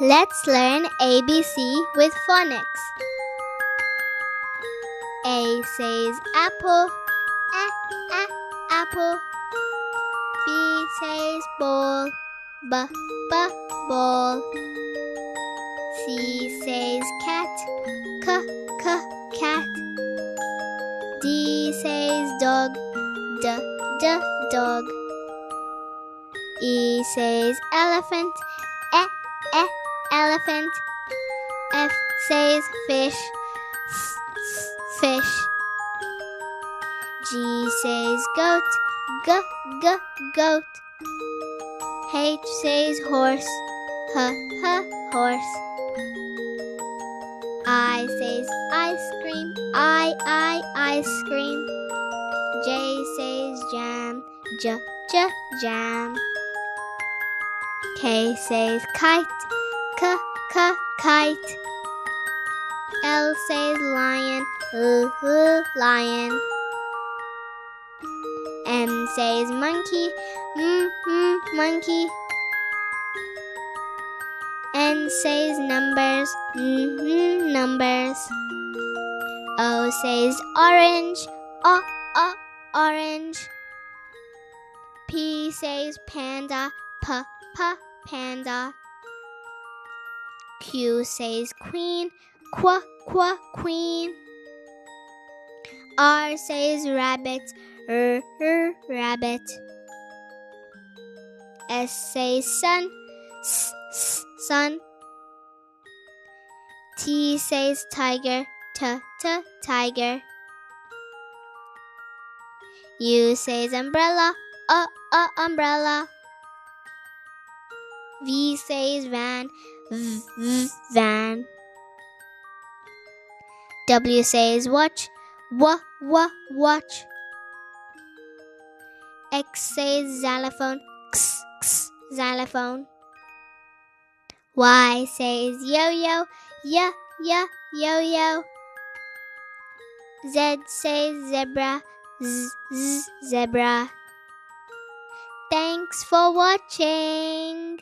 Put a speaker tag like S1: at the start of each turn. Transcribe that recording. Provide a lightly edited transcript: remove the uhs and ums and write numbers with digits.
S1: Let's learn ABC with phonics. A says apple, apple. B says ball, ball. C says cat, cat. D says dog, dog. E says elephant, elephant. F says fish, fish. G says goat, goat. H says horse, horse. I says ice cream, ice cream. J says jam, jam. K says kite, kite. L says lion, lion. M says monkey, monkey. N says numbers, numbers. O says orange, orange. P says panda, panda. Q says queen, queen. R says rabbit, rabbit. S says sun, sun. T says tiger, tiger. U says umbrella, umbrella. V says van, van. W says watch, watch. X says xylophone, xylophone. Y says yo-yo, yo-yo. Z says zebra, zebra. Thanks for watching.